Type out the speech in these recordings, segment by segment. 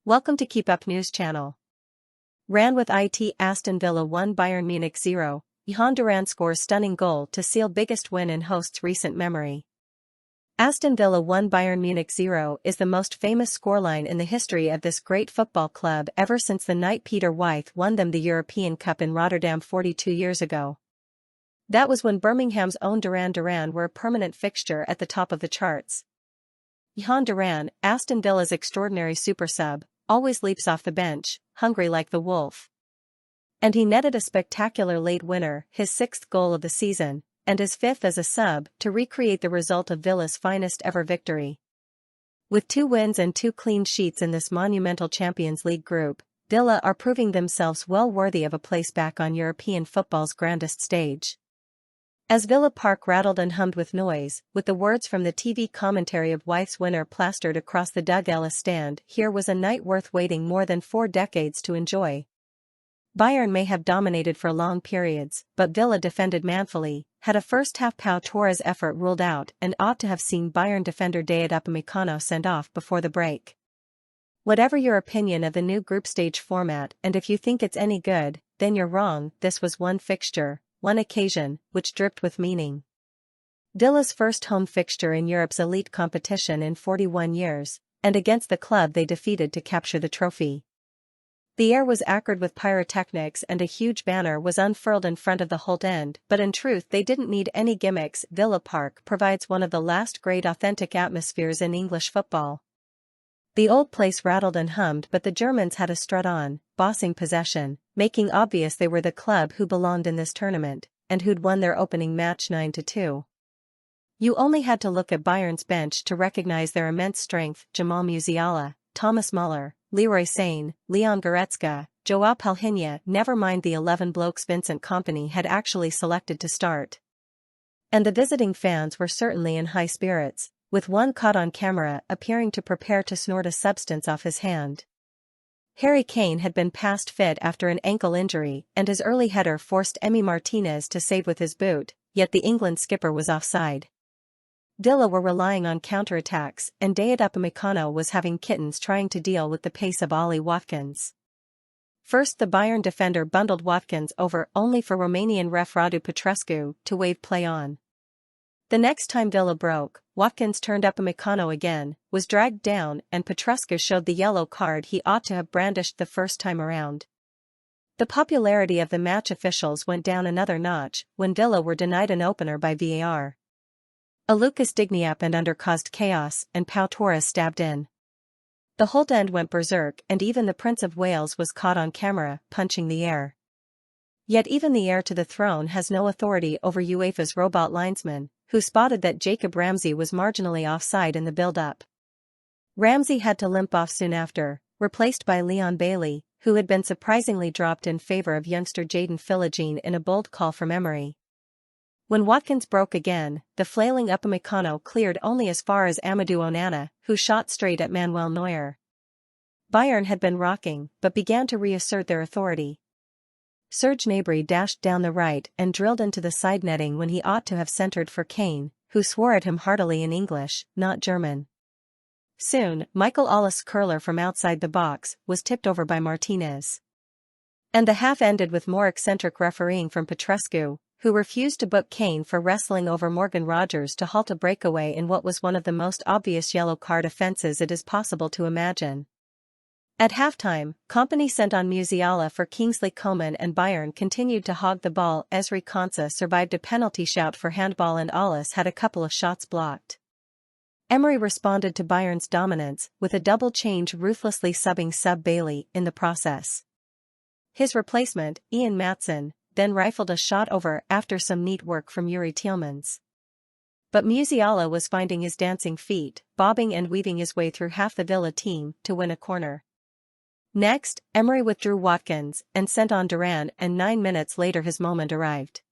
Welcome to Keep Up News Channel. Ran with IT Aston Villa 1 Bayern Munich 0, Jhon Duran scores stunning goal to seal biggest win in host's recent memory. Aston Villa 1 Bayern Munich 0 is the most famous scoreline in the history of this great football club ever since the night Peter Wythe won them the European Cup in Rotterdam 42 years ago. That was when Birmingham's own Duran were a permanent fixture at the top of the charts. Jhon Duran, Aston Villa's extraordinary super sub, always leaps off the bench, hungry like the wolf. And he netted a spectacular late winner, his sixth goal of the season, and his fifth as a sub, to recreate the result of Villa's finest ever victory. With 2 wins and 2 clean sheets in this monumental Champions League group, Villa are proving themselves well worthy of a place back on European football's grandest stage. As Villa Park rattled and hummed with noise, with the words from the TV commentary of Wythe's winner plastered across the Doug Ellis stand, here was a night worth waiting more than 4 decades to enjoy. Bayern may have dominated for long periods, but Villa defended manfully, had a first-half Pau Torres effort ruled out and ought to have seen Bayern defender Jhon Duran sent off before the break. Whatever your opinion of the new group stage format, and if you think it's any good, then you're wrong. This was one fixture, one occasion, which dripped with meaning. Villa's first home fixture in Europe's elite competition in 41 years, and against the club they defeated to capture the trophy. The air was acrid with pyrotechnics and a huge banner was unfurled in front of the Holt end, but in truth they didn't need any gimmicks. Villa Park provides one of the last great authentic atmospheres in English football. The old place rattled and hummed, but the Germans had a strut on, bossing possession, making obvious they were the club who belonged in this tournament, and who'd won their opening match 9-2. You only had to look at Bayern's bench to recognize their immense strength: Jamal Musiala, Thomas Muller, Leroy Sane, Leon Goretzka, Joao Palhinha, never mind the 11 blokes Vincent Kompany had actually selected to start. And the visiting fans were certainly in high spirits, with one caught on camera appearing to prepare to snort a substance off his hand. Harry Kane had been past fit after an ankle injury, and his early header forced Emi Martinez to save with his boot, yet the England skipper was offside. Villa were relying on counterattacks, and Jhon Duran was having kittens trying to deal with the pace of Ollie Watkins. First the Bayern defender bundled Watkins over, only for Romanian ref Radu Petrescu to wave play on. The next time Villa broke, Watkins turned Upamecano again, was dragged down, and Petrescu showed the yellow card he ought to have brandished the first time around. The popularity of the match officials went down another notch when Villa were denied an opener by VAR. A Lucas Digniap and under caused chaos, and Pau Torres stabbed in. The Holt end went berserk, and even the Prince of Wales was caught on camera, punching the air. Yet even the heir to the throne has no authority over UEFA's robot linesman, who spotted that Jacob Ramsey was marginally offside in the build-up. Ramsey had to limp off soon after, replaced by Leon Bailey, who had been surprisingly dropped in favor of youngster Jadon Philogene in a bold call from Emery. When Watkins broke again, the flailing Upamecano cleared only as far as Amadou Onana, who shot straight at Manuel Neuer. Bayern had been rocking, but began to reassert their authority. Serge Gnabry dashed down the right and drilled into the side netting when he ought to have centered for Kane, who swore at him heartily in English, not German. Soon, Michael Ollis' curler from outside the box was tipped over by Martinez. And the half ended with more eccentric refereeing from Petrescu, who refused to book Kane for wrestling over Morgan Rogers to halt a breakaway in what was one of the most obvious yellow card offenses it is possible to imagine. At halftime, Kompany sent on Musiala for Kingsley Coman and Bayern continued to hog the ball. Ezri Konsa survived a penalty shout for handball and Ollis had a couple of shots blocked. Emery responded to Bayern's dominance with a double change, ruthlessly subbing sub Bailey in the process. His replacement, Ian Maatsen, then rifled a shot over after some neat work from Yuri Tielemans. But Musiala was finding his dancing feet, bobbing and weaving his way through half the Villa team to win a corner. Next, Emery withdrew Watkins and sent on Duran, and 9 minutes later his moment arrived.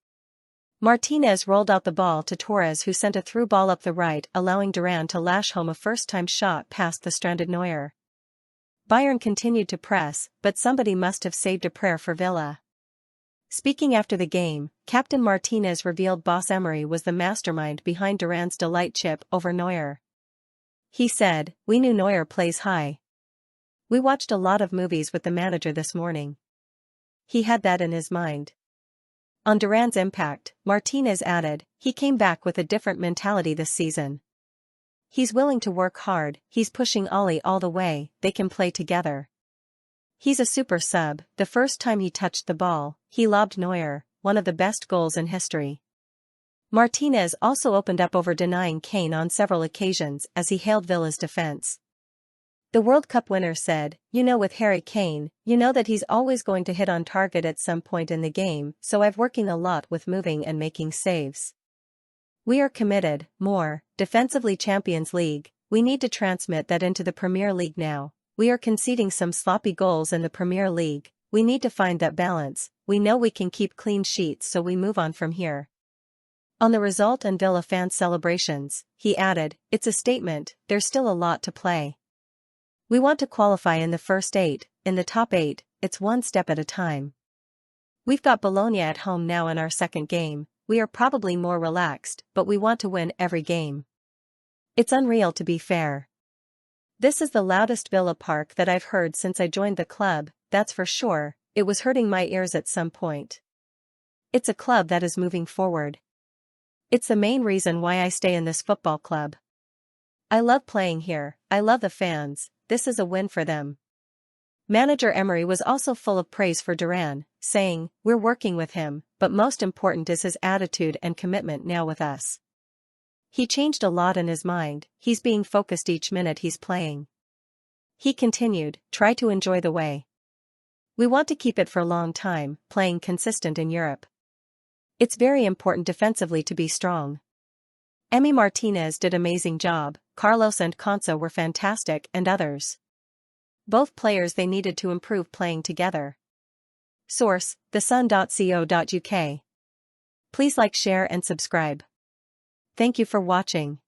Martinez rolled out the ball to Torres, who sent a through ball up the right, allowing Duran to lash home a first-time shot past the stranded Neuer. Bayern continued to press, but somebody must have saved a prayer for Villa. Speaking after the game, Captain Martinez revealed boss Emery was the mastermind behind Duran's delight chip over Neuer. He said, "We knew Neuer plays high. We watched a lot of movies with the manager this morning. He had that in his mind. On Duran's impact, Martinez added, he came back with a different mentality this season. He's willing to work hard, he's pushing Ollie all the way, they can play together. He's a super sub. The first time he touched the ball, he lobbed Neuer, one of the best goals in history. Martinez also opened up over denying Kane on several occasions as he hailed Villa's defense. The World Cup winner said, you know, with Harry Kane, you know that he's always going to hit on target at some point in the game, so I've working a lot with moving and making saves. We are committed, more, defensively. Champions League, we need to transmit that into the Premier League now. We are conceding some sloppy goals in the Premier League, we need to find that balance. We know we can keep clean sheets, so we move on from here. On the result and Villa fans' celebrations, he added, it's a statement, there's still a lot to play. We want to qualify in the first 8, in the top 8, it's one step at a time. We've got Bologna at home now in our second game, we are probably more relaxed, but we want to win every game. It's unreal, to be fair. This is the loudest Villa Park that I've heard since I joined the club, that's for sure. It was hurting my ears at some point. It's a club that is moving forward. It's the main reason why I stay in this football club. I love playing here, I love the fans. This is a win for them. Manager Emery was also full of praise for Duran, saying, we're working with him, but most important is his attitude and commitment now with us. He changed a lot in his mind, he's being focused each minute he's playing. He continued, try to enjoy the way. We want to keep it for a long time, playing consistent in Europe. It's very important defensively to be strong. Emi Martinez did amazing job, Carlos and Konsa were fantastic, and others. Both players they needed to improve playing together. Source, thesun.co.uk. Please like, share and subscribe. Thank you for watching.